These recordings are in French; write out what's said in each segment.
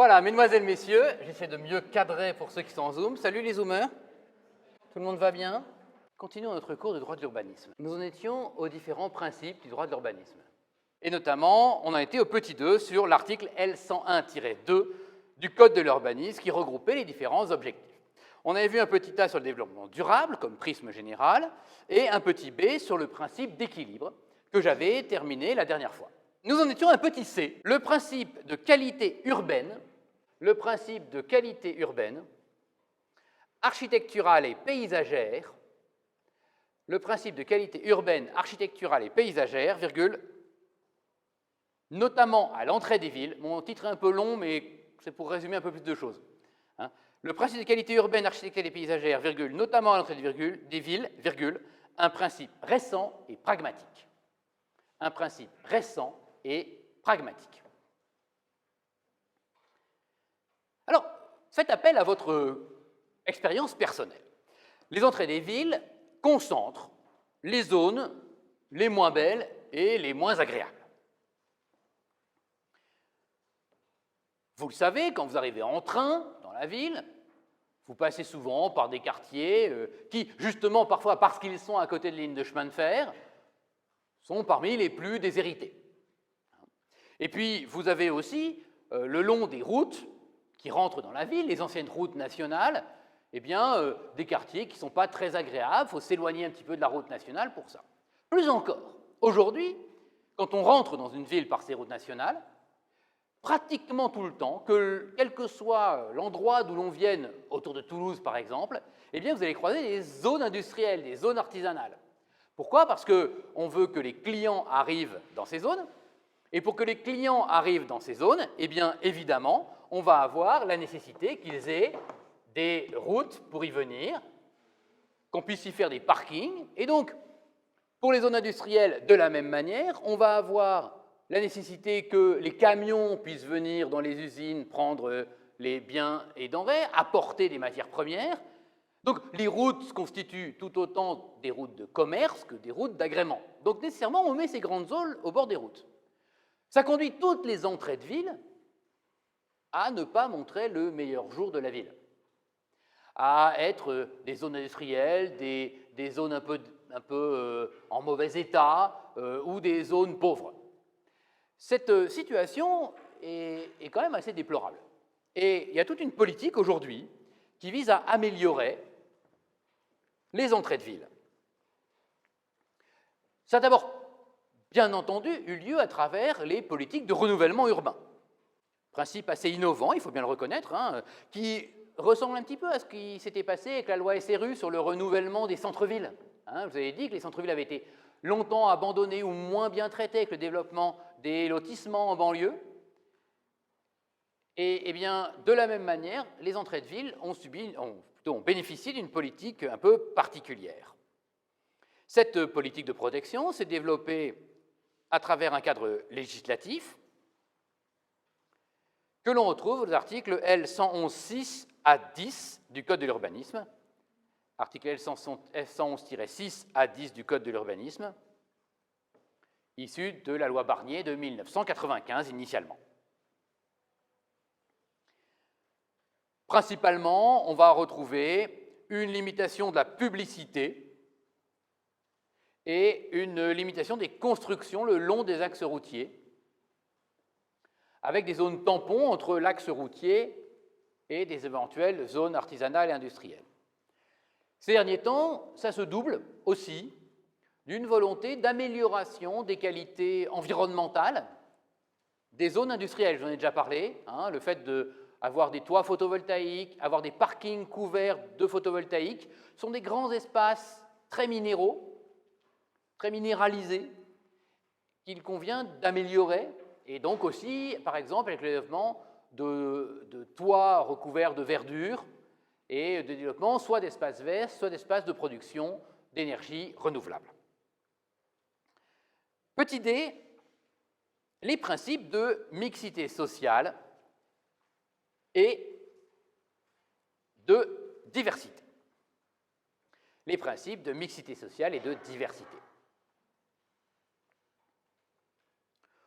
Voilà, mesdemoiselles, messieurs, j'essaie de mieux cadrer pour ceux qui sont en Zoom. Salut les Zoomers, tout le monde va bien? Continuons notre cours de droit de l'urbanisme. Nous en étions aux différents principes du droit de l'urbanisme. Et notamment, on a été au petit 2 sur l'article L101-2 du Code de l'urbanisme qui regroupait les différents objectifs. On avait vu un petit A sur le développement durable comme prisme général et un petit B sur le principe d'équilibre que j'avais terminé la dernière fois. Nous en étions à un petit C, le principe de qualité urbaine, architecturale et paysagère, le principe de qualité urbaine, architecturale et paysagère, virgule, notamment à l'entrée des villes. Mon titre est un peu long, mais c'est pour résumer un peu plus de choses. Le principe de qualité urbaine, architecturale et paysagère, virgule, notamment à l'entrée des villes, virgule, un principe récent et pragmatique. Un principe récent et pragmatique. Alors, faites appel à votre expérience personnelle. Les entrées des villes concentrent les zones les moins belles et les moins agréables. Vous le savez, quand vous arrivez en train dans la ville, vous passez souvent par des quartiers qui, justement, parfois parce qu'ils sont à côté de lignes de chemin de fer, sont parmi les plus déshérités. Et puis, vous avez aussi, le long des routes qui rentrent dans la ville, les anciennes routes nationales, eh bien, des quartiers qui ne sont pas très agréables, il faut s'éloigner un petit peu de la route nationale pour ça. Plus encore, aujourd'hui, quand on rentre dans une ville par ces routes nationales, pratiquement tout le temps, quel que soit l'endroit d'où l'on vienne, autour de Toulouse par exemple, eh bien, vous allez croiser des zones industrielles, des zones artisanales. Pourquoi? Parce qu'on veut que les clients arrivent dans ces zones, et pour que les clients arrivent dans ces zones, eh bien, évidemment, on va avoir la nécessité qu'ils aient des routes pour y venir, qu'on puisse y faire des parkings, et donc, pour les zones industrielles, de la même manière, on va avoir la nécessité que les camions puissent venir dans les usines prendre les biens et denrées, apporter des matières premières. Donc, les routes constituent tout autant des routes de commerce que des routes d'agrément. Donc, nécessairement, on met ces grandes zones au bord des routes. Ça conduit toutes les entrées de ville à ne pas montrer le meilleur jour de la ville, à être des zones industrielles, des zones un peu en mauvais état ou des zones pauvres. Cette situation est quand même assez déplorable. Et il y a toute une politique aujourd'hui qui vise à améliorer les entrées de ville. Ça a d'abord, bien entendu, eu lieu à travers les politiques de renouvellement urbain. Principe assez innovant, il faut bien le reconnaître, qui ressemble un petit peu à ce qui s'était passé avec la loi SRU sur le renouvellement des centres-villes. Vous avez dit que les centres-villes avaient été longtemps abandonnés ou moins bien traités avec le développement des lotissements en banlieue. Et bien, de la même manière, les entrées de ville ont bénéficié d'une politique un peu particulière. Cette politique de protection s'est développée à travers un cadre législatif que l'on retrouve aux articles L111-6 à 10 du Code de l'urbanisme, article L111-6 à 10 du Code de l'urbanisme, issu de la loi Barnier de 1995 initialement. Principalement, on va retrouver une limitation de la publicité et une limitation des constructions le long des axes routiers, avec des zones tampons entre l'axe routier et des éventuelles zones artisanales et industrielles. Ces derniers temps, ça se double aussi d'une volonté d'amélioration des qualités environnementales des zones industrielles. J'en ai déjà parlé, le fait d'avoir des toits photovoltaïques, avoir des parkings couverts de photovoltaïques, sont des grands espaces très minéraux, très minéralisés, qu'il convient d'améliorer, et donc aussi, par exemple, avec le développement de toits recouverts de verdure et de développement soit d'espaces verts, soit d'espaces de production d'énergie renouvelable. Petit d, les principes de mixité sociale et de diversité. Les principes de mixité sociale et de diversité.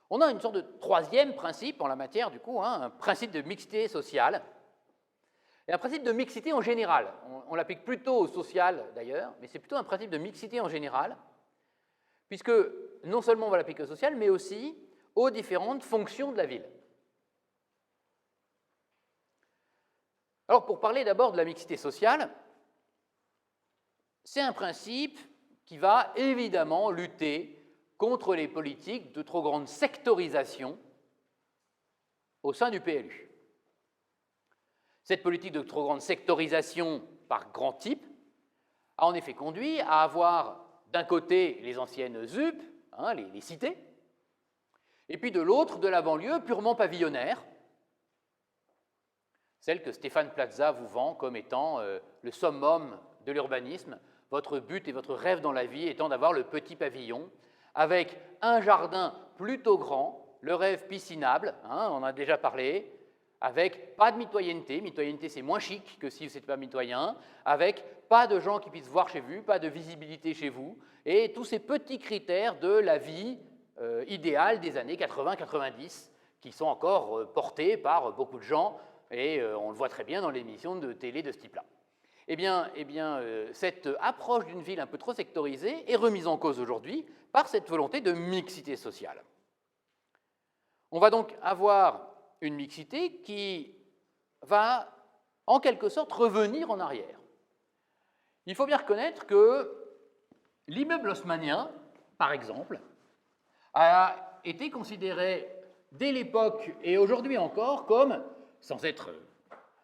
On a une sorte de troisième principe en la matière, du coup, un principe de mixité sociale. Et un principe de mixité en général. On l'applique plutôt au social, d'ailleurs, mais c'est plutôt un principe de mixité en général, puisque non seulement on va l'appliquer au social, mais aussi aux différentes fonctions de la ville. Alors, pour parler d'abord de la mixité sociale, c'est un principe qui va évidemment lutter contre les politiques de trop grande sectorisation au sein du PLU. Cette politique de trop grande sectorisation par grand type a en effet conduit à avoir d'un côté les anciennes ZUP, les cités, et puis de l'autre de la banlieue purement pavillonnaire, celle que Stéphane Plaza vous vend comme étant le summum de l'urbanisme, votre but et votre rêve dans la vie étant d'avoir le petit pavillon avec un jardin plutôt grand, le rêve piscinable, on en a déjà parlé, avec pas de mitoyenneté, mitoyenneté c'est moins chic que si vous n'êtes pas mitoyen, avec pas de gens qui puissent voir chez vous, pas de visibilité chez vous, et tous ces petits critères de la vie idéale des années 80-90 qui sont encore portés par beaucoup de gens, et on le voit très bien dans l'émission de télé de ce type-là. Eh bien, cette approche d'une ville un peu trop sectorisée est remise en cause aujourd'hui par cette volonté de mixité sociale. On va donc avoir une mixité qui va, en quelque sorte, revenir en arrière. Il faut bien reconnaître que l'immeuble haussmannien, par exemple, a été considéré dès l'époque et aujourd'hui encore comme, sans être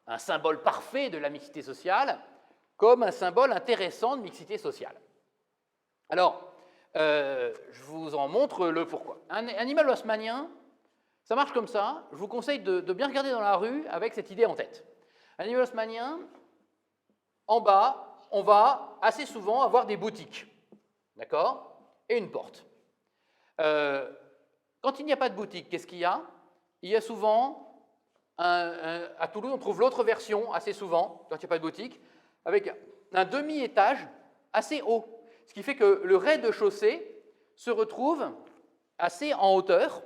un symbole parfait de la mixité sociale, comme un symbole intéressant de mixité sociale. Alors, je vous en montre le pourquoi. Un immeuble haussmannien, ça marche comme ça. Je vous conseille de bien regarder dans la rue avec cette idée en tête. Un immeuble haussmannien, en bas, on va assez souvent avoir des boutiques, d'accord, et une porte. Quand il n'y a pas de boutique, qu'est-ce qu'il y a? Il y a souvent, à Toulouse, on trouve l'autre version assez souvent, quand il n'y a pas de boutique, avec un demi-étage assez haut, ce qui fait que le rez-de-chaussée se retrouve assez en hauteur.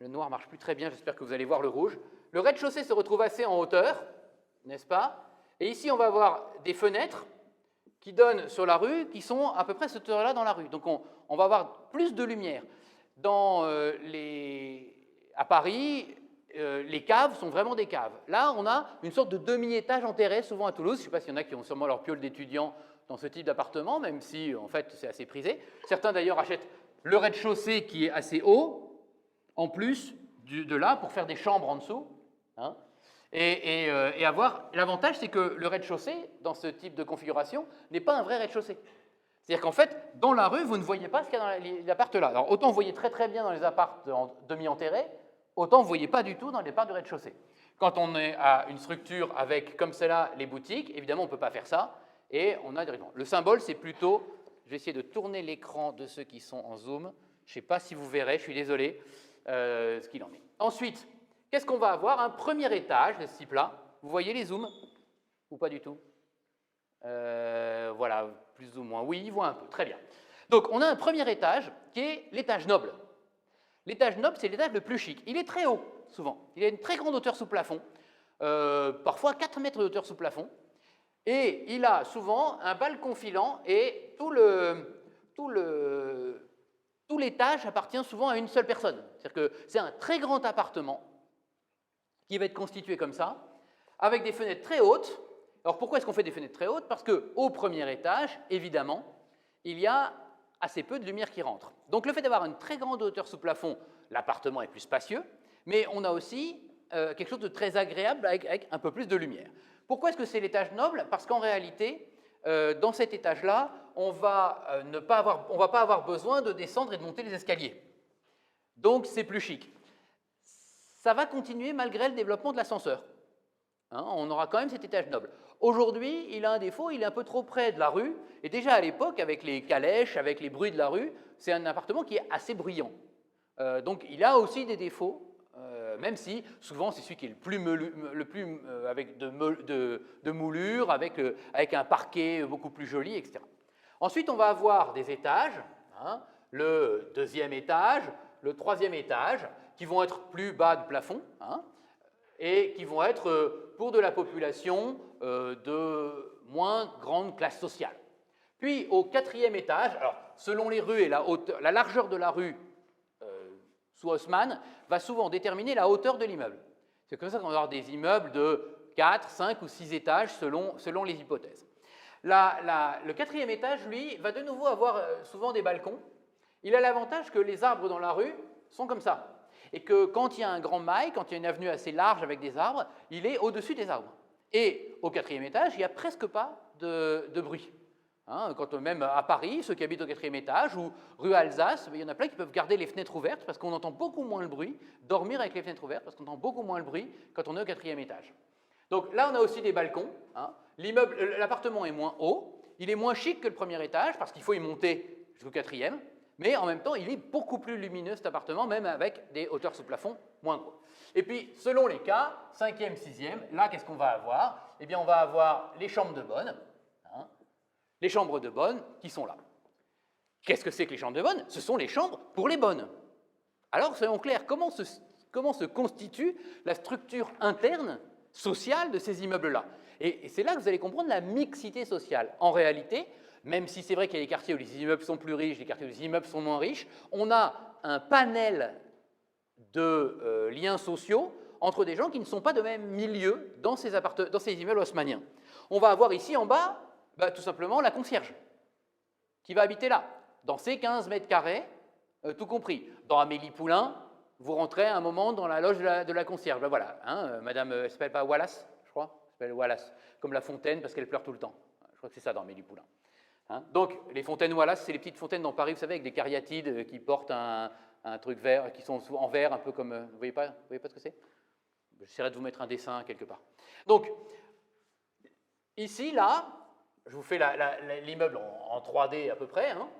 Le noir ne marche plus très bien, j'espère que vous allez voir le rouge. Le rez-de-chaussée se retrouve assez en hauteur, n'est-ce pas? Et ici, on va avoir des fenêtres qui donnent sur la rue, qui sont à peu près cette hauteur-là dans la rue. Donc, on va avoir plus de lumière. À Paris, les caves sont vraiment des caves. Là, on a une sorte de demi-étage enterré, souvent à Toulouse. Je ne sais pas s'il y en a qui ont sûrement leur piole d'étudiants dans ce type d'appartement, même si, en fait, c'est assez prisé. Certains, d'ailleurs, achètent le rez-de-chaussée qui est assez haut, en plus de là, pour faire des chambres en dessous. Et avoir l'avantage, c'est que le rez-de-chaussée, dans ce type de configuration, n'est pas un vrai rez-de-chaussée. C'est-à-dire qu'en fait, dans la rue, vous ne voyez pas ce qu'il y a dans l'appart-là. Alors, autant vous voyez très très bien dans les apparts demi-enterrés, autant vous ne voyez pas du tout dans les apparts de rez-de-chaussée. Quand on est à une structure avec, comme celle-là, les boutiques, évidemment, on ne peut pas faire ça, et on a directement. Le symbole, c'est plutôt, je vais essayer de tourner l'écran de ceux qui sont en zoom, je ne sais pas si vous verrez, je suis désolé, ce qu'il en est. Ensuite, qu'est-ce qu'on va avoir? Un premier étage de ce type-là. Vous voyez les zooms? Ou pas du tout? Voilà, plus ou moins. Oui, il voit un peu. Très bien. Donc, on a un premier étage qui est l'étage noble. L'étage noble, c'est l'étage le plus chic. Il est très haut, souvent. Il a une très grande hauteur sous plafond, parfois 4 mètres de hauteur sous plafond. Et il a souvent un balcon filant et tout l'étage appartient souvent à une seule personne. C'est-à-dire que c'est un très grand appartement qui va être constitué comme ça, avec des fenêtres très hautes. Alors pourquoi est-ce qu'on fait des fenêtres très hautes? Parce qu'au premier étage, évidemment, il y a assez peu de lumière qui rentre. Donc le fait d'avoir une très grande hauteur sous plafond, l'appartement est plus spacieux, mais on a aussi quelque chose de très agréable avec un peu plus de lumière. Pourquoi est-ce que c'est l'étage noble? Parce qu'en réalité, dans cet étage-là, on va pas avoir besoin de descendre et de monter les escaliers. Donc c'est plus chic. Ça va continuer malgré le développement de l'ascenseur. On aura quand même cet étage noble. Aujourd'hui, il a un défaut, il est un peu trop près de la rue, et déjà à l'époque, avec les calèches, avec les bruits de la rue, c'est un appartement qui est assez bruyant. Donc il a aussi des défauts, même si souvent c'est celui qui est le plus avec de moulures, avec un parquet beaucoup plus joli, etc. Ensuite, on va avoir des étages, le deuxième étage, le troisième étage, qui vont être plus bas de plafond, hein, et qui vont être pour de la population de moins grande classe sociale. Puis au quatrième étage, alors selon les rues et la largeur de la rue sous Haussmann va souvent déterminer la hauteur de l'immeuble. C'est comme ça qu'on va avoir des immeubles de 4, 5 ou 6 étages selon les hypothèses. Le quatrième étage, lui, va de nouveau avoir souvent des balcons. Il a l'avantage que les arbres dans la rue sont comme ça. Et que quand il y a un grand mail, quand il y a une avenue assez large avec des arbres, il est au-dessus des arbres. Et au quatrième étage, il n'y a presque pas de bruit. Hein, même à Paris, ceux qui habitent au quatrième étage, ou rue Alsace, il y en a plein qui peuvent garder les fenêtres ouvertes parce qu'on entend beaucoup moins le bruit, dormir avec les fenêtres ouvertes parce qu'on entend beaucoup moins le bruit quand on est au quatrième étage. Donc là, on a aussi des balcons. Hein. L'appartement est moins haut, il est moins chic que le premier étage parce qu'il faut y monter jusqu'au quatrième, mais en même temps, il est beaucoup plus lumineux cet appartement, même avec des hauteurs sous plafond moins gros. Et puis, selon les cas, cinquième, sixième, là, qu'est-ce qu'on va avoir? Eh bien, on va avoir les chambres de bonne. Les chambres de bonne qui sont là. Qu'est-ce que c'est que les chambres de bonne? Ce sont les chambres pour les bonnes. Alors, soyons clairs, comment se constitue la structure interne sociale de ces immeubles-là? Et c'est là que vous allez comprendre la mixité sociale. En réalité, même si c'est vrai qu'il y a des quartiers où les immeubles sont plus riches, des quartiers où les immeubles sont moins riches, on a un panel de liens sociaux entre des gens qui ne sont pas de même milieu dans ces immeubles haussmanniens. On va avoir ici en bas tout simplement la concierge qui va habiter là, dans ces 15 mètres carrés, tout compris. Dans Amélie Poulain, vous rentrez à un moment dans la loge de la concierge. Ben voilà, hein, madame, elle ne s'appelle pas Wallace, je crois, elle s'appelle Wallace, comme La Fontaine parce qu'elle pleure tout le temps. Je crois que c'est ça dans Amélie Poulain. Hein. Donc, les fontaines Wallace, c'est les petites fontaines dans Paris, vous savez, avec des cariatides qui portent un truc vert, qui sont en verre, un peu comme... Vous voyez pas ce que c'est? J'essaierai de vous mettre un dessin quelque part. Donc, ici, là, je vous fais l'immeuble en 3D à peu près. Hein.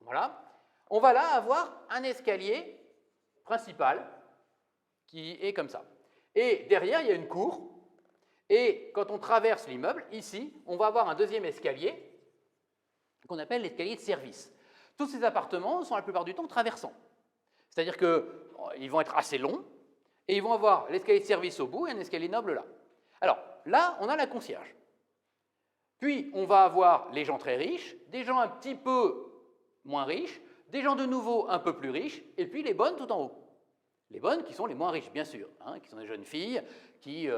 Voilà. On va là avoir un escalier principal qui est comme ça. Et derrière, il y a une cour. Et quand on traverse l'immeuble, ici, on va avoir un deuxième escalier qu'on appelle l'escalier de service. Tous ces appartements sont la plupart du temps traversants. C'est-à-dire qu'ils vont être assez longs et ils vont avoir l'escalier de service au bout et un escalier noble là. Alors, là, on a la concierge. Puis, on va avoir les gens très riches, des gens un petit peu moins riches, des gens de nouveau un peu plus riches, et puis les bonnes tout en haut. Les bonnes qui sont les moins riches, bien sûr, hein, qui sont des jeunes filles qui,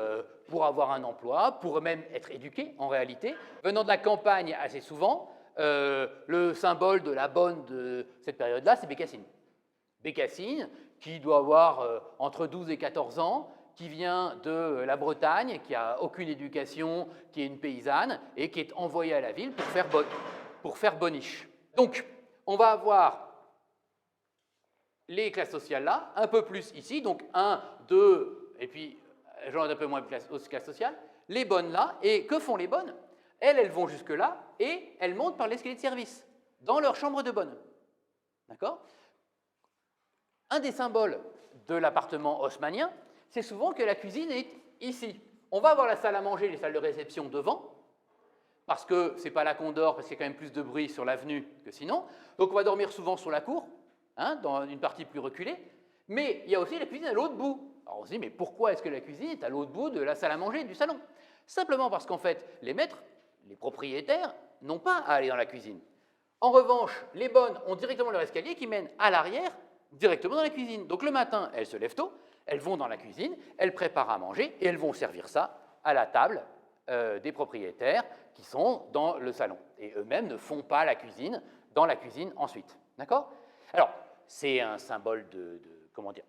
pour avoir un emploi, pourraient même être éduquées, en réalité. Venant de la campagne assez souvent, le symbole de la bonne de cette période-là, c'est Bécassine. Bécassine, qui doit avoir entre 12 et 14 ans, qui vient de la Bretagne, qui n'a aucune éducation, qui est une paysanne, et qui est envoyée à la ville pour faire boniche. Donc, on va avoir les classes sociales là, un peu plus ici, donc 1, 2, et puis j'en ai un peu moins de classes sociales, les bonnes là, et que font les bonnes? Elles vont jusque là, et elles montent par l'escalier de service, dans leur chambre de bonne. D'accord? Un des symboles de l'appartement haussmannien, c'est souvent que la cuisine est ici. On va avoir la salle à manger, les salles de réception devant, parce que ce n'est pas là qu'on dort, parce qu'il y a quand même plus de bruit sur l'avenue que sinon. Donc on va dormir souvent sur la cour, hein, dans une partie plus reculée, mais il y a aussi la cuisine à l'autre bout. Alors on se dit, mais pourquoi est-ce que la cuisine est à l'autre bout de la salle à manger, du salon? Simplement parce qu'en fait, les maîtres, les propriétaires, n'ont pas à aller dans la cuisine. En revanche, les bonnes ont directement leur escalier qui mène à l'arrière, directement dans la cuisine. Donc le matin, elles se lèvent tôt, elles vont dans la cuisine, elles préparent à manger et elles vont servir ça à la table des propriétaires qui sont dans le salon. Et eux-mêmes ne font pas la cuisine dans la cuisine ensuite. D'accord? Alors, c'est un symbole comment dire,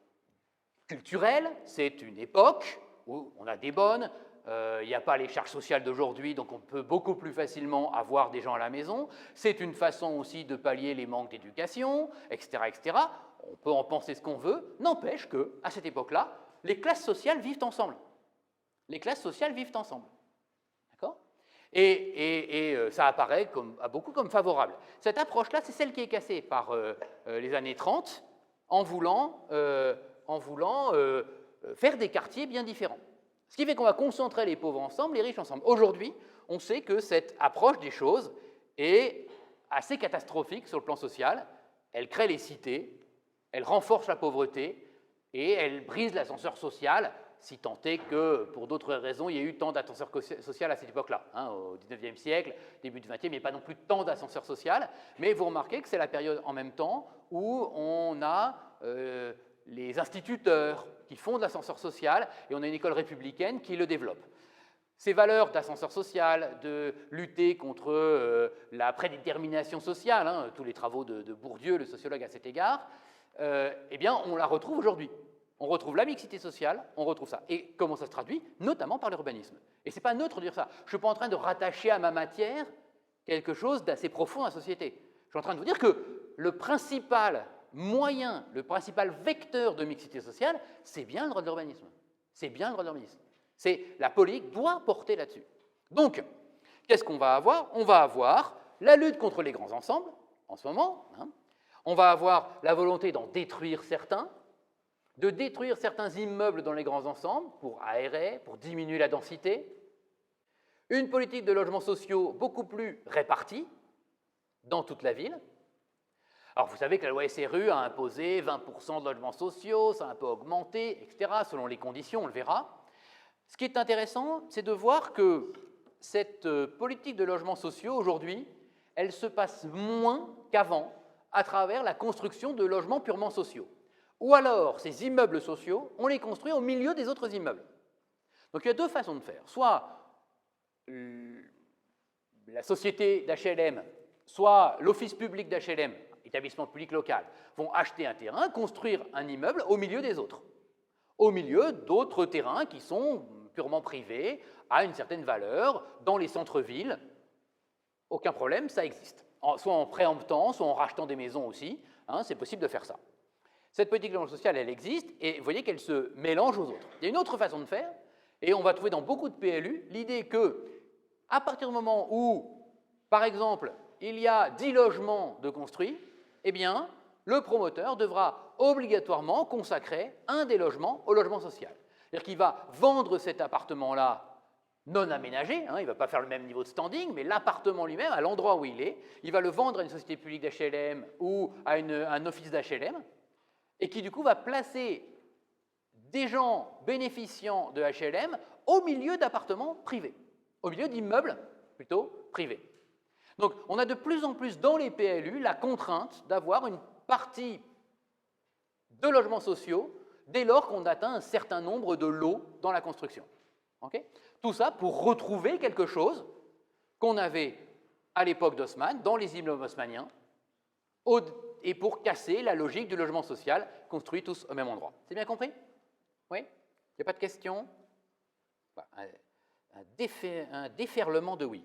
culturel, c'est une époque où on a des bonnes, il n'y a pas les charges sociales d'aujourd'hui, donc on peut beaucoup plus facilement avoir des gens à la maison. C'est une façon aussi de pallier les manques d'éducation, etc., etc. On peut en penser ce qu'on veut, n'empêche qu'à cette époque-là, les classes sociales vivent ensemble. Les classes sociales vivent ensemble. D'accord? Et ça apparaît beaucoup comme favorable. Cette approche-là, c'est celle qui est cassée par les années 30 en voulant faire des quartiers bien différents. Ce qui fait qu'on va concentrer les pauvres ensemble, les riches ensemble. Aujourd'hui, on sait que cette approche des choses est assez catastrophique sur le plan social. Elle crée les cités, elle renforce la pauvreté et elle brise l'ascenseur social, si tant est que, pour d'autres raisons, il y a eu tant d'ascenseur social à cette époque-là. Au XIXe siècle, début du XXe, il n'y a pas non plus tant d'ascenseur social, mais vous remarquez que c'est la période en même temps où on a les instituteurs qui font de l'ascenseur social et on a une école républicaine qui le développe. Ces valeurs d'ascenseur social, de lutter contre la prédétermination sociale, tous les travaux de Bourdieu, le sociologue à cet égard, eh bien, on la retrouve aujourd'hui. On retrouve la mixité sociale, on retrouve ça. Et comment ça se traduit? Notamment par l'urbanisme. Et ce n'est pas neutre de dire ça. Je ne suis pas en train de rattacher à ma matière quelque chose d'assez profond dans la société. Je suis en train de vous dire que le principal moyen, le principal vecteur de mixité sociale, c'est bien le droit de l'urbanisme. C'est bien le droit de l'urbanisme. La politique doit porter là-dessus. Donc, qu'est-ce qu'on va avoir? On va avoir la lutte contre les grands ensembles, en ce moment. On va avoir la volonté d'en détruire certains, de détruire certains immeubles dans les grands ensembles pour aérer, pour diminuer la densité. Une politique de logements sociaux beaucoup plus répartie dans toute la ville. Alors, vous savez que la loi SRU a imposé 20% de logements sociaux, ça a un peu augmenté, etc., selon les conditions, on le verra. Ce qui est intéressant, c'est de voir que cette politique de logements sociaux, aujourd'hui, elle se passe moins qu'avant à travers la construction de logements purement sociaux. Ou alors, ces immeubles sociaux, on les construit au milieu des autres immeubles. Donc, il y a deux façons de faire. Soit la société d'HLM, soit l'office public d'HLM, établissement public local, vont acheter un terrain, construire un immeuble au milieu des autres. Au milieu d'autres terrains qui sont purement privés, à une certaine valeur, dans les centres-villes. Aucun problème, ça existe. Soit en préemptant, soit en rachetant des maisons aussi, c'est possible de faire ça. Cette politique de logement social, elle existe, et vous voyez qu'elle se mélange aux autres. Il y a une autre façon de faire, et on va trouver dans beaucoup de PLU l'idée que, à partir du moment où, par exemple, il y a 10 logements de construits, eh bien, le promoteur devra obligatoirement consacrer un des logements au logement social. C'est-à-dire qu'il va vendre cet appartement-là non aménagé, il ne va pas faire le même niveau de standing, mais l'appartement lui-même, à l'endroit où il va le vendre à une société publique d'HLM ou à un office d'HLM, et qui du coup va placer des gens bénéficiant de HLM au milieu d'appartements privés, au milieu d'immeubles plutôt privés. Donc on a de plus en plus dans les PLU la contrainte d'avoir une partie de logements sociaux dès lors qu'on atteint un certain nombre de lots dans la construction. Okay? Tout ça pour retrouver quelque chose qu'on avait à l'époque d'Haussmann, dans les immeubles haussmanniens, et pour casser la logique du logement social construit tous au même endroit. C'est bien compris? Oui? Il n'y a pas de questions? Un déferlement de oui.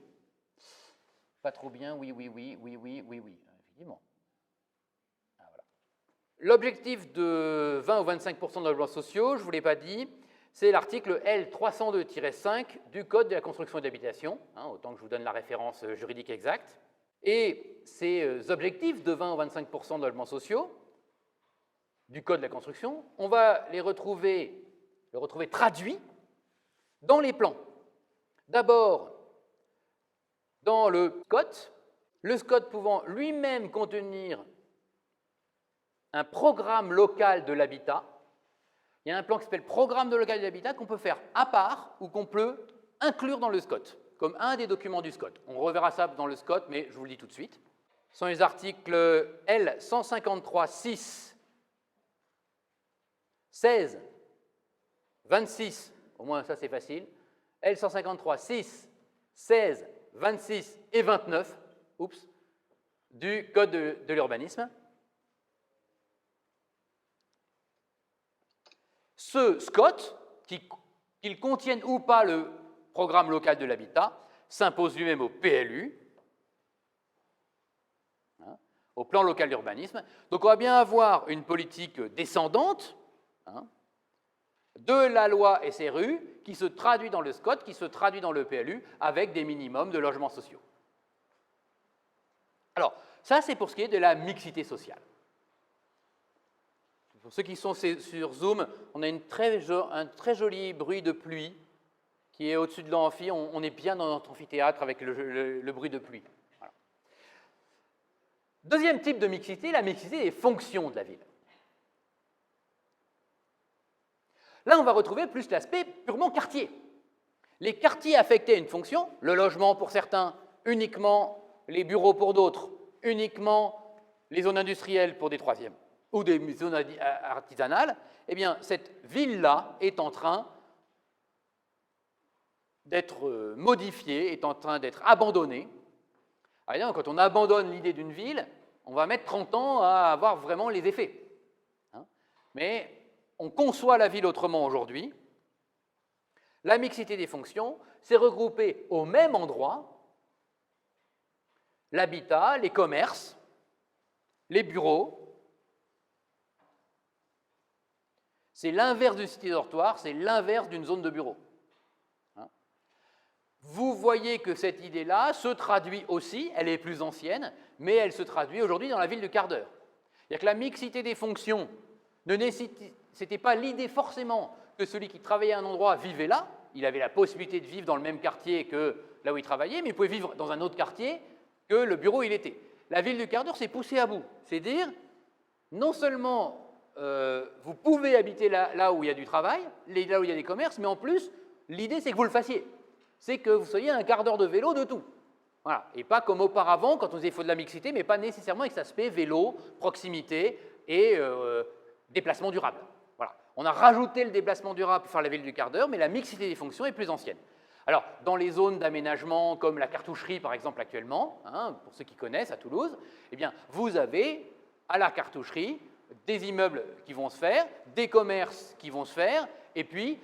Pas trop bien, oui, effectivement. Voilà. L'objectif de 20 ou 25% de logements sociaux, je ne vous l'ai pas dit, c'est l'article L302-5 du Code de la construction et de l'habitation, autant que je vous donne la référence juridique exacte. Et ces objectifs de 20 ou 25% de logements sociaux du Code de la construction, on va les retrouver traduits dans les plans. D'abord, dans le SCOT pouvant lui-même contenir un programme local de l'habitat. Il y a un plan qui s'appelle programme local de l'habitat qu'on peut faire à part ou qu'on peut inclure dans le SCOT, comme un des documents du SCOT. On reverra ça dans le SCOT, mais je vous le dis tout de suite. Ce sont les articles L153.6, 16, 26, au moins ça c'est facile, L153.6, 16, 26 et 29 du Code de l'urbanisme. Ce SCOT, qu'il contienne ou pas le programme local de l'habitat, s'impose lui-même au PLU, au plan local d'urbanisme. Donc on va bien avoir une politique descendante de la loi SRU qui se traduit dans le SCOT, qui se traduit dans le PLU avec des minimums de logements sociaux. Alors, ça c'est pour ce qui est de la mixité sociale. Pour ceux qui sont sur Zoom, on a un très joli bruit de pluie qui est au-dessus de l'amphi. On est bien dans notre amphithéâtre avec le bruit de pluie. Voilà. Deuxième type de mixité, la mixité des fonctions de la ville. Là, on va retrouver plus l'aspect purement quartier. Les quartiers affectés à une fonction, le logement pour certains, uniquement les bureaux pour d'autres, uniquement les zones industrielles pour des troisièmes, ou des zones artisanales, eh bien, cette ville-là est en train d'être modifiée, est en train d'être abandonnée. Alors, quand on abandonne l'idée d'une ville, on va mettre 30 ans à avoir vraiment les effets. Mais on conçoit la ville autrement aujourd'hui. La mixité des fonctions, c'est regrouper au même endroit l'habitat, les commerces, les bureaux. C'est l'inverse du cité-dortoir, c'est l'inverse d'une zone de bureau. Vous voyez que cette idée-là se traduit aussi, elle est plus ancienne, mais elle se traduit aujourd'hui dans la ville de quart d'heure. C'est-à-dire que la mixité des fonctions, ce n'était pas l'idée forcément que celui qui travaillait à un endroit vivait là, il avait la possibilité de vivre dans le même quartier que là où il travaillait, mais il pouvait vivre dans un autre quartier que le bureau où il était. La ville du quart d'heure s'est poussée à bout. C'est dire, non seulement vous pouvez habiter là où il y a du travail, là où il y a des commerces, mais en plus, l'idée c'est que vous le fassiez. C'est que vous soyez à un quart d'heure de vélo de tout. Voilà. Et pas comme auparavant, quand on disait qu'il faut de la mixité, mais pas nécessairement avec cet aspect vélo, proximité et déplacement durable. Voilà. On a rajouté le déplacement durable pour faire la ville du quart d'heure, mais la mixité des fonctions est plus ancienne. Alors, dans les zones d'aménagement, comme la cartoucherie par exemple actuellement, pour ceux qui connaissent à Toulouse, eh bien, vous avez à la cartoucherie des immeubles qui vont se faire, des commerces qui vont se faire, et puis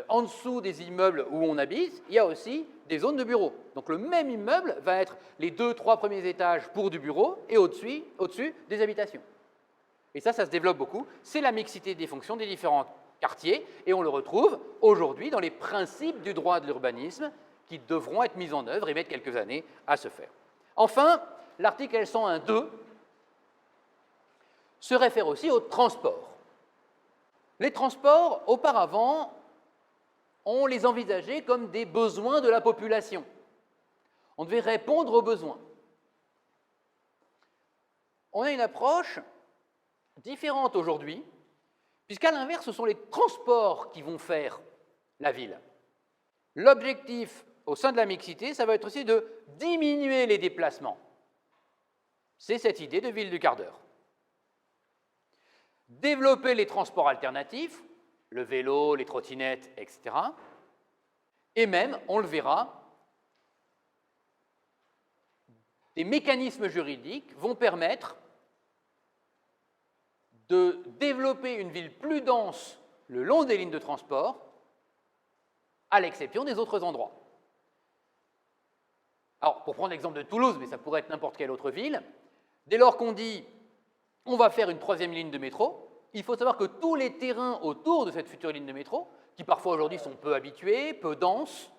en dessous des immeubles où on habite, il y a aussi des zones de bureaux. Donc le même immeuble va être les 2-3 premiers étages pour du bureau et au-dessus des habitations. Et ça se développe beaucoup. C'est la mixité des fonctions des différents quartiers et on le retrouve aujourd'hui dans les principes du droit de l'urbanisme qui devront être mis en œuvre et mettre quelques années à se faire. Enfin, l'article L101.2 se réfère aussi au transport. Les transports, auparavant, on les envisageait comme des besoins de la population. On devait répondre aux besoins. On a une approche différente aujourd'hui, puisqu'à l'inverse, ce sont les transports qui vont faire la ville. L'objectif au sein de la mixité, ça va être aussi de diminuer les déplacements. C'est cette idée de ville du quart d'heure. Développer les transports alternatifs, le vélo, les trottinettes, etc. Et même, on le verra, des mécanismes juridiques vont permettre de développer une ville plus dense le long des lignes de transport, à l'exception des autres endroits. Alors, pour prendre l'exemple de Toulouse, mais ça pourrait être n'importe quelle autre ville, dès lors qu'on dit on va faire une troisième ligne de métro, il faut savoir que tous les terrains autour de cette future ligne de métro, qui parfois aujourd'hui sont peu habitués, peu denses,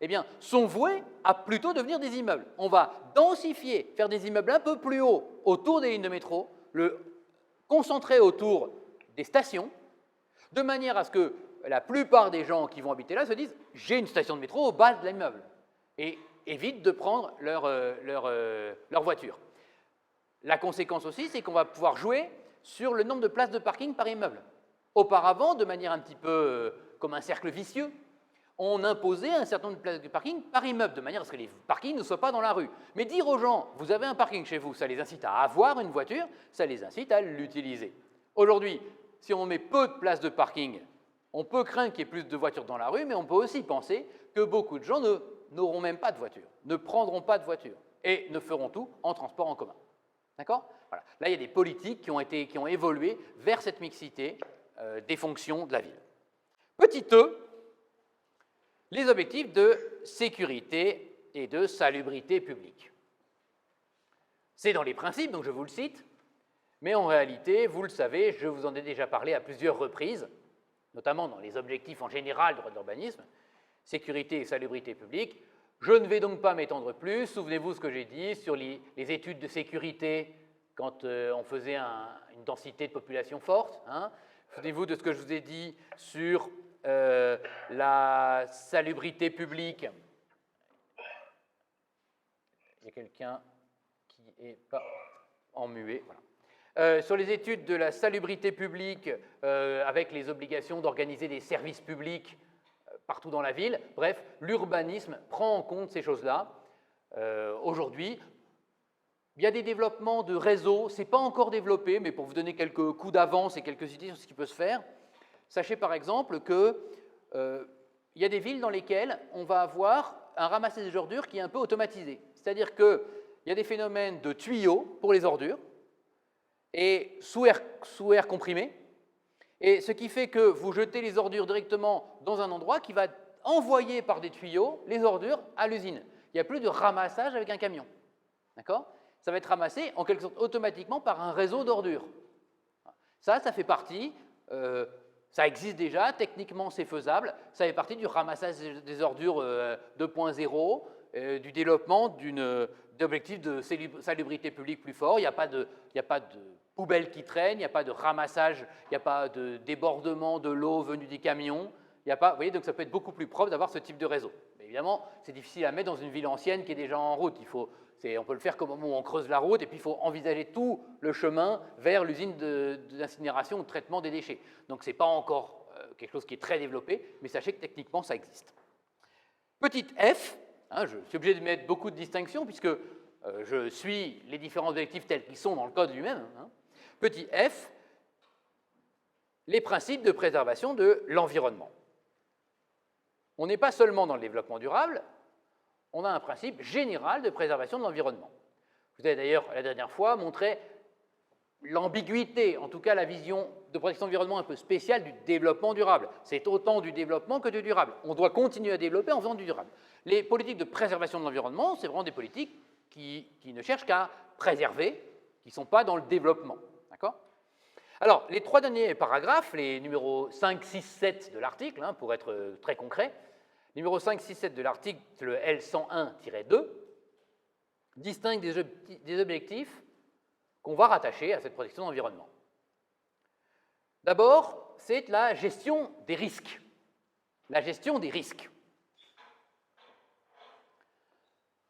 eh bien, sont voués à plutôt devenir des immeubles. On va densifier, faire des immeubles un peu plus hauts autour des lignes de métro, le concentrer autour des stations, de manière à ce que la plupart des gens qui vont habiter là se disent « j'ai une station de métro au bas de l'immeuble » et évitent de prendre leur voiture. La conséquence aussi, c'est qu'on va pouvoir jouer sur le nombre de places de parking par immeuble. Auparavant, de manière un petit peu comme un cercle vicieux, on imposait un certain nombre de places de parking par immeuble, de manière à ce que les parkings ne soient pas dans la rue. Mais dire aux gens, vous avez un parking chez vous, ça les incite à avoir une voiture, ça les incite à l'utiliser. Aujourd'hui, si on met peu de places de parking, on peut craindre qu'il y ait plus de voitures dans la rue, mais on peut aussi penser que beaucoup de gens n'auront même pas de voiture, ne prendront pas de voiture et ne feront tout en transport en commun. D'accord ? Voilà. Là, il y a des politiques qui ont évolué vers cette mixité des fonctions de la ville. Petit e, les objectifs de sécurité et de salubrité publique. C'est dans les principes, donc je vous le cite, mais en réalité, vous le savez, je vous en ai déjà parlé à plusieurs reprises, notamment dans les objectifs en général du droit de l'urbanisme, sécurité et salubrité publique. Je ne vais donc pas m'étendre plus. Souvenez-vous ce que j'ai dit sur les études de sécurité quand on faisait une densité de population forte. Souvenez-vous de ce que je vous ai dit sur la salubrité publique. Il y a quelqu'un qui n'est pas en muet. Voilà. Sur les études de la salubrité publique, avec les obligations d'organiser des services publics partout dans la ville, bref, l'urbanisme prend en compte ces choses-là. Aujourd'hui, il y a des développements de réseaux, ce n'est pas encore développé, mais pour vous donner quelques coups d'avance et quelques idées sur ce qui peut se faire, sachez par exemple qu'il y a des villes dans lesquelles on va avoir un ramassage d'ordures qui est un peu automatisé. C'est-à-dire qu'il y a des phénomènes de tuyaux pour les ordures, et sous air comprimé, et ce qui fait que vous jetez les ordures directement dans un endroit qui va envoyer par des tuyaux les ordures à l'usine. Il n'y a plus de ramassage avec un camion. D'accord ? Ça va être ramassé en quelque sorte automatiquement par un réseau d'ordures. Ça fait partie, ça existe déjà, techniquement c'est faisable, ça fait partie du ramassage des ordures 2.0, du développement d'objectifs de salubrité publique plus forts. Il n'y a pas de poubelles qui traînent, il n'y a pas de ramassage, il n'y a pas de débordement de l'eau venue des camions. Il y a pas, vous voyez, donc ça peut être beaucoup plus propre d'avoir ce type de réseau. Mais évidemment, c'est difficile à mettre dans une ville ancienne qui est déjà en route. On peut le faire qu'au moment où on creuse la route, et puis il faut envisager tout le chemin vers l'usine d'incinération ou de traitement des déchets. Donc ce n'est pas encore quelque chose qui est très développé, mais sachez que techniquement ça existe. Petite f, je suis obligé de mettre beaucoup de distinctions puisque je suis les différents objectifs tels qu'ils sont dans le code lui-même. Petit f, les principes de préservation de l'environnement. On n'est pas seulement dans le développement durable, on a un principe général de préservation de l'environnement. Je vous ai d'ailleurs, la dernière fois, montré l'ambiguïté, en tout cas la vision de protection de l'environnement un peu spéciale du développement durable. C'est autant du développement que du durable. On doit continuer à développer en faisant du durable. Les politiques de préservation de l'environnement, c'est vraiment des politiques qui ne cherchent qu'à préserver, qui ne sont pas dans le développement. D'accord ? Alors, les trois derniers paragraphes, les numéros 5, 6, 7 de l'article, pour être très concret, numéro 5, 6, 7 de l'article L101-2 distingue des objectifs qu'on va rattacher à cette protection de l'environnement. D'abord, c'est la gestion des risques. La gestion des risques.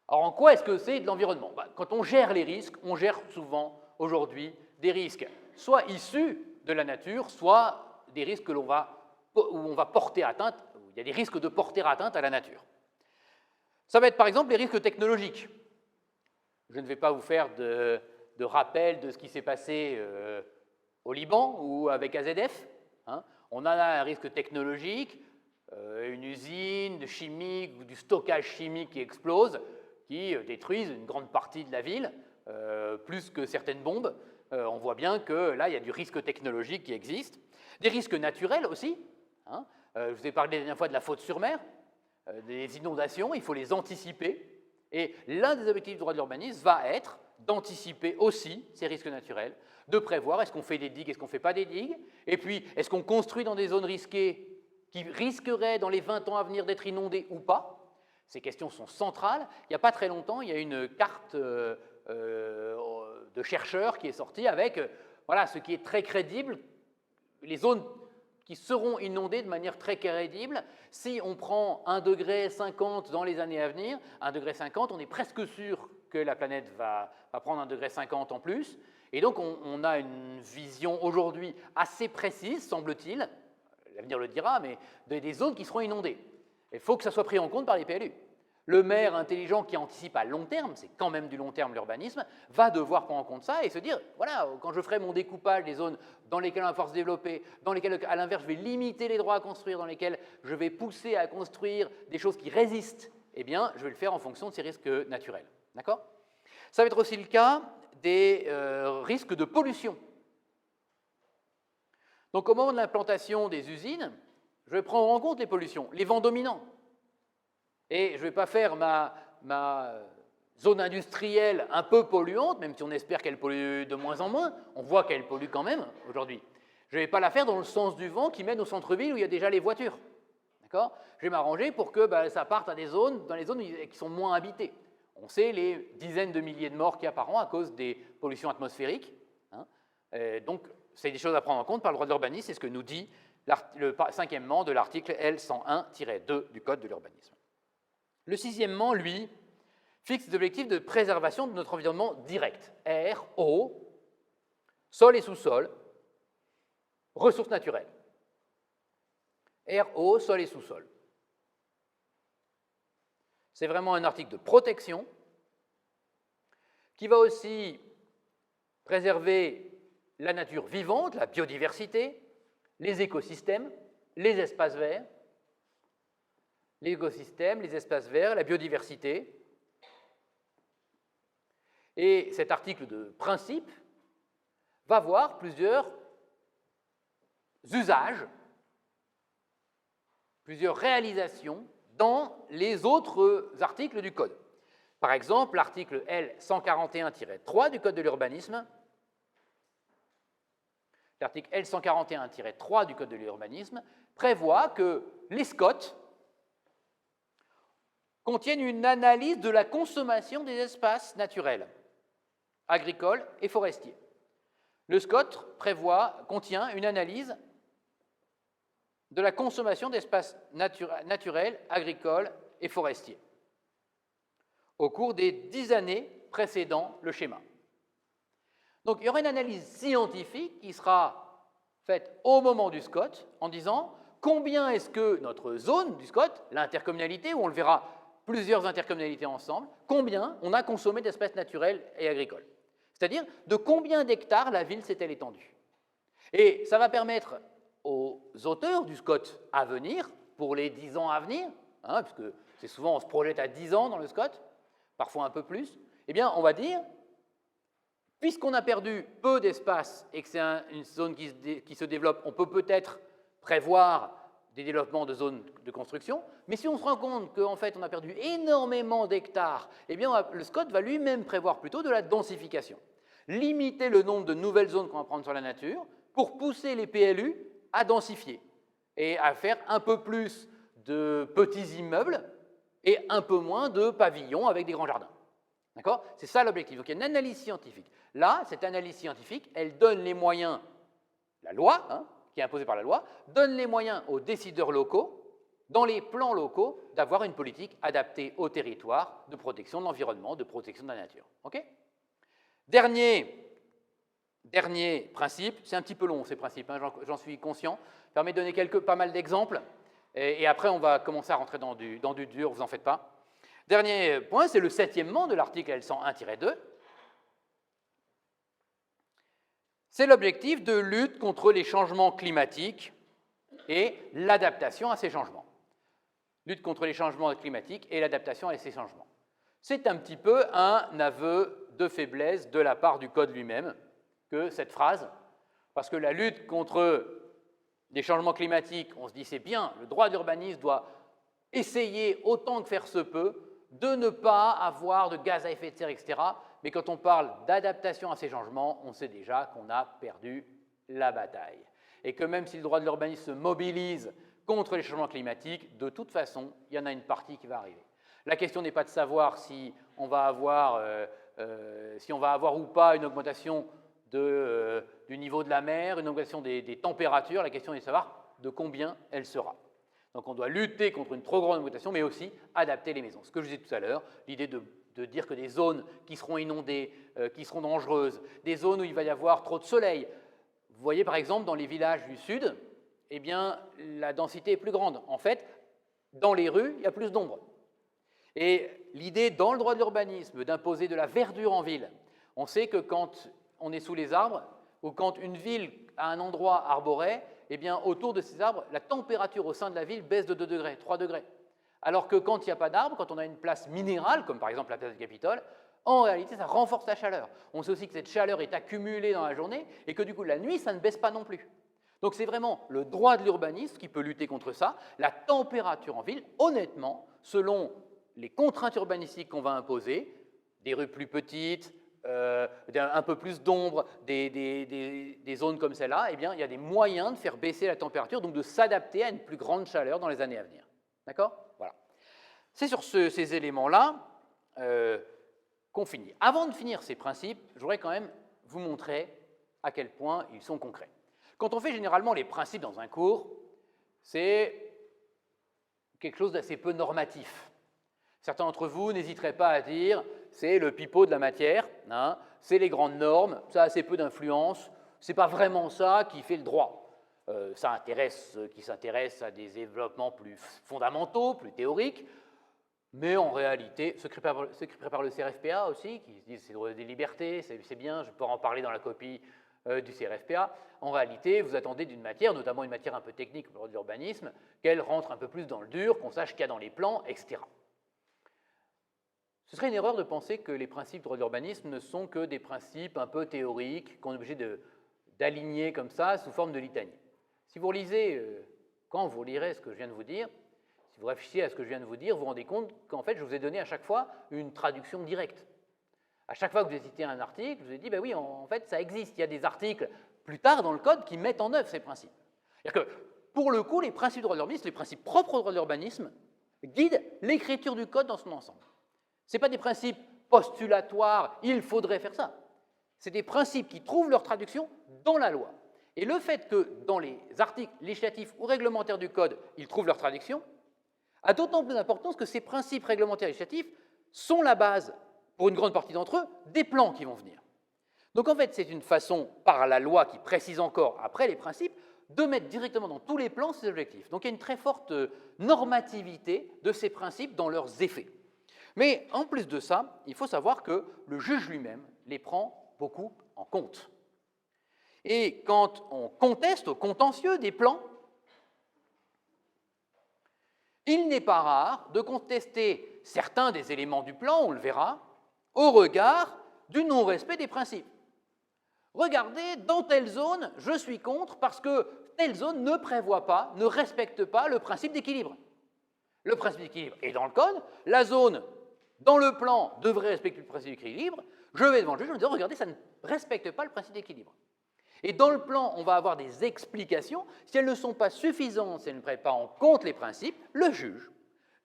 Alors, en quoi est-ce que c'est de l'environnement ? Quand on gère les risques, on gère souvent, aujourd'hui, des risques soit issus de la nature, soit des risques où on va porter atteinte, où il y a des risques de porter atteinte à la nature. Ça va être par exemple les risques technologiques. Je ne vais pas vous faire de rappel de ce qui s'est passé au Liban ou avec AZF. On a là un risque technologique, une usine de chimique ou du stockage chimique qui explose, qui détruisent une grande partie de la ville, plus que certaines bombes. On voit bien que là, il y a du risque technologique qui existe. Des risques naturels aussi. Je vous ai parlé la dernière fois de la faute sur mer, des inondations, il faut les anticiper. Et l'un des objectifs du droit de l'urbanisme va être d'anticiper aussi ces risques naturels, de prévoir est-ce qu'on fait des digues, est-ce qu'on ne fait pas des digues, et puis est-ce qu'on construit dans des zones risquées qui risqueraient dans les 20 ans à venir d'être inondées ou pas. Ces questions sont centrales. Il n'y a pas très longtemps, il y a une carte de chercheurs qui est sortie avec voilà, ce qui est très crédible, les zones qui seront inondées de manière très crédible. Si on prend 1,50 degré dans les années à venir, 1,50 degré, on est presque sûr que la planète va prendre 1,50 degré en plus. Et donc, on a une vision aujourd'hui assez précise, semble-t-il, l'avenir le dira, mais des zones qui seront inondées. Il faut que ça soit pris en compte par les PLU. Le maire intelligent qui anticipe à long terme, c'est quand même du long terme l'urbanisme, va devoir prendre en compte ça et se dire, voilà, quand je ferai mon découpage des zones dans lesquelles on va pouvoir se développer, dans lesquelles, à l'inverse, je vais limiter les droits à construire, dans lesquelles je vais pousser à construire des choses qui résistent, eh bien, je vais le faire en fonction de ces risques naturels. D'accord ? Ça va être aussi le cas des risques de pollution. Donc, au moment de l'implantation des usines, je vais prendre en compte les pollutions, les vents dominants. Et je ne vais pas faire ma zone industrielle un peu polluante, même si on espère qu'elle pollue de moins en moins, on voit qu'elle pollue quand même aujourd'hui. Je ne vais pas la faire dans le sens du vent qui mène au centre-ville où il y a déjà les voitures. D'accord ? Je vais m'arranger pour que ça parte à dans les zones qui sont moins habitées. On sait les dizaines de milliers de morts qu'il y a par an à cause des pollutions atmosphériques. Donc, c'est des choses à prendre en compte par le droit de l'urbanisme, c'est ce que nous dit le cinquièmement de l'article L101-2 du Code de l'urbanisme. Le sixièmement, lui, fixe des objectifs de préservation de notre environnement direct, RO, sol et sous-sol, ressources naturelles. RO, sol et sous-sol. C'est vraiment un article de protection qui va aussi préserver la nature vivante, la biodiversité, les écosystèmes, les espaces verts, la biodiversité. Et cet article de principe va voir plusieurs usages, plusieurs réalisations dans les autres articles du Code. Par exemple, l'article L141-3 du Code de l'urbanisme. L'article L141-3 du Code de l'urbanisme prévoit que les SCOT contiennent une analyse de la consommation des espaces naturels, agricoles et forestiers. Le SCOT contient une analyse de la consommation d'espaces naturels, agricoles et forestiers au cours des 10 années précédant le schéma. Donc, il y aura une analyse scientifique qui sera faite au moment du SCOT en disant combien est-ce que notre zone du SCOT, l'intercommunalité, où on le verra plusieurs intercommunalités ensemble, combien on a consommé d'espaces naturels et agricoles. C'est-à-dire de combien d'hectares la ville s'est-elle étendue. Et ça va permettre aux auteurs du SCOT à venir, pour les 10 ans à venir, puisque c'est souvent on se projette à 10 ans dans le SCOT, parfois un peu plus, eh bien on va dire, puisqu'on a perdu peu d'espace et que c'est une zone qui se développe, on peut peut-être prévoir des développements de zones de construction, mais si on se rend compte qu'en fait on a perdu énormément d'hectares, eh bien le SCOT va lui-même prévoir plutôt de la densification. Limiter le nombre de nouvelles zones qu'on va prendre sur la nature pour pousser les PLU à densifier et à faire un peu plus de petits immeubles et un peu moins de pavillons avec des grands jardins. D'accord? C'est ça l'objectif. Donc il y a une analyse scientifique. Là, cette analyse scientifique, elle donne les moyens, la loi, qui est imposée par la loi, donne les moyens aux décideurs locaux, dans les plans locaux, d'avoir une politique adaptée au territoire de protection de l'environnement, de protection de la nature. OK? Dernier principe, c'est un petit peu long ces principes, j'en suis conscient, permet de donner pas mal d'exemples, et après on va commencer à rentrer dans du dur, vous en faites pas. Dernier point, c'est le 7e de l'article L101-2. C'est l'objectif de lutte contre les changements climatiques et l'adaptation à ces changements. Lutte contre les changements climatiques et l'adaptation à ces changements. C'est un petit peu un aveu de faiblesse de la part du Code lui-même que cette phrase, parce que la lutte contre les changements climatiques, on se dit c'est bien, le droit d'urbanisme doit essayer autant que faire se peut de ne pas avoir de gaz à effet de serre, etc. Mais quand on parle d'adaptation à ces changements, on sait déjà qu'on a perdu la bataille. Et que même si le droit de l'urbanisme se mobilise contre les changements climatiques, de toute façon, il y en a une partie qui va arriver. La question n'est pas de savoir si on va avoir ou pas une augmentation du niveau de la mer, une augmentation des températures, la question est de savoir de combien elle sera. Donc on doit lutter contre une trop grande augmentation, mais aussi adapter les maisons. Ce que je disais tout à l'heure, l'idée de dire que des zones qui seront inondées, qui seront dangereuses, des zones où il va y avoir trop de soleil. Vous voyez par exemple dans les villages du sud, eh bien la densité est plus grande. En fait, dans les rues, il y a plus d'ombre. Et l'idée dans le droit de l'urbanisme d'imposer de la verdure en ville, on sait que quand on est sous les arbres, ou quand une ville a un endroit arboré, eh bien, autour de ces arbres, la température au sein de la ville baisse de 2 degrés, 3 degrés. Alors que quand il n'y a pas d'arbres, quand on a une place minérale, comme par exemple la place du Capitole, en réalité, ça renforce la chaleur. On sait aussi que cette chaleur est accumulée dans la journée et que du coup, la nuit, ça ne baisse pas non plus. Donc c'est vraiment le droit de l'urbanisme qui peut lutter contre ça. La température en ville, honnêtement, selon les contraintes urbanistiques qu'on va imposer, des rues plus petites, un peu plus d'ombre, des zones comme celle-là, eh bien, il y a des moyens de faire baisser la température, donc de s'adapter à une plus grande chaleur dans les années à venir. D'accord? Voilà. C'est sur ces éléments-là qu'on finit. Avant de finir ces principes, je voudrais quand même vous montrer à quel point ils sont concrets. Quand on fait généralement les principes dans un cours, c'est quelque chose d'assez peu normatif. Certains d'entre vous n'hésiteraient pas à dire c'est le pipeau de la matière, c'est les grandes normes, ça a assez peu d'influence, Ce n'est pas vraiment ça qui fait le droit. Ça intéresse ceux qui s'intéressent à des développements plus fondamentaux, plus théoriques, mais en réalité, ceux qui préparent le CRFPA aussi, qui se disent c'est le droit des libertés, c'est bien, je peux en parler dans la copie du CRFPA, en réalité, vous attendez d'une matière, notamment une matière un peu technique, le droit de l'urbanisme, qu'elle rentre un peu plus dans le dur, qu'on sache qu'il y a dans les plans, etc. Ce serait une erreur de penser que les principes du droit de l'urbanisme ne sont que des principes un peu théoriques, qu'on est obligé d'aligner comme ça, sous forme de litanie. Si vous relisez, quand vous lirez ce que je viens de vous dire, si vous réfléchissez à ce que je viens de vous dire, vous vous rendez compte qu'en fait, je vous ai donné à chaque fois une traduction directe. À chaque fois que vous avez cité un article, je vous ai dit, ben oui, en fait, ça existe. Il y a des articles plus tard dans le code qui mettent en œuvre ces principes. C'est-à-dire que, pour le coup, les principes du droit de l'urbanisme, les principes propres au droit de l'urbanisme, guident l'écriture du code dans son ensemble. Ce n'est pas des principes postulatoires, il faudrait faire ça. C'est des principes qui trouvent leur traduction dans la loi. Et le fait que dans les articles législatifs ou réglementaires du code, ils trouvent leur traduction, a d'autant plus d'importance que ces principes réglementaires et législatifs sont la base, pour une grande partie d'entre eux, des plans qui vont venir. Donc en fait, c'est une façon, par la loi qui précise encore après les principes, de mettre directement dans tous les plans ces objectifs. Donc il y a une très forte normativité de ces principes dans leurs effets. Mais en plus de ça, il faut savoir que le juge lui-même les prend beaucoup en compte. Et quand on conteste au contentieux des plans, il n'est pas rare de contester certains des éléments du plan, on le verra, au regard du non-respect des principes. Regardez, dans telle zone, je suis contre parce que telle zone ne prévoit pas, ne respecte pas le principe d'équilibre. Le principe d'équilibre est dans le code, la zone, dans le plan, devrait respecter le principe d'équilibre, je vais devant le juge en disant, regardez, ça ne respecte pas le principe d'équilibre. Et dans le plan, on va avoir des explications. Si elles ne sont pas suffisantes, si elles ne prennent pas en compte les principes, le juge,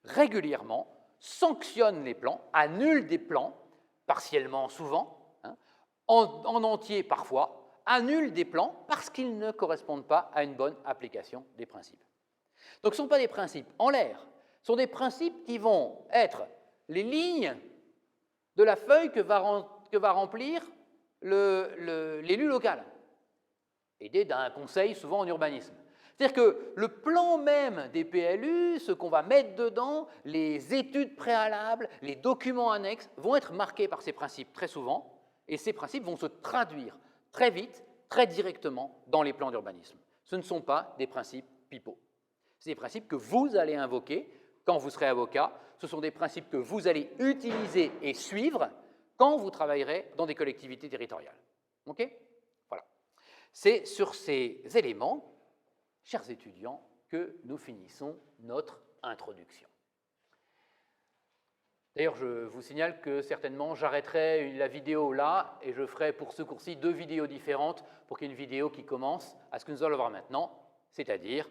régulièrement, sanctionne les plans, annule des plans, partiellement souvent, en entier parfois, annule des plans parce qu'ils ne correspondent pas à une bonne application des principes. Donc ce ne sont pas des principes en l'air, ce sont des principes qui vont être les lignes de la feuille que va remplir l'élu local, aidé d'un conseil souvent en urbanisme. C'est-à-dire que le plan même des PLU, ce qu'on va mettre dedans, les études préalables, les documents annexes, vont être marqués par ces principes très souvent, et ces principes vont se traduire très vite, très directement dans les plans d'urbanisme. Ce ne sont pas des principes pipeaux. C'est des principes que vous allez invoquer quand vous serez avocat. Ce sont des principes que vous allez utiliser et suivre quand vous travaillerez dans des collectivités territoriales. OK ? Voilà. C'est sur ces éléments, chers étudiants, que nous finissons notre introduction. D'ailleurs, je vous signale que certainement j'arrêterai la vidéo là et je ferai pour ce cours-ci 2 vidéos différentes pour qu'il y ait une vidéo qui commence à ce que nous allons voir maintenant, c'est-à-dire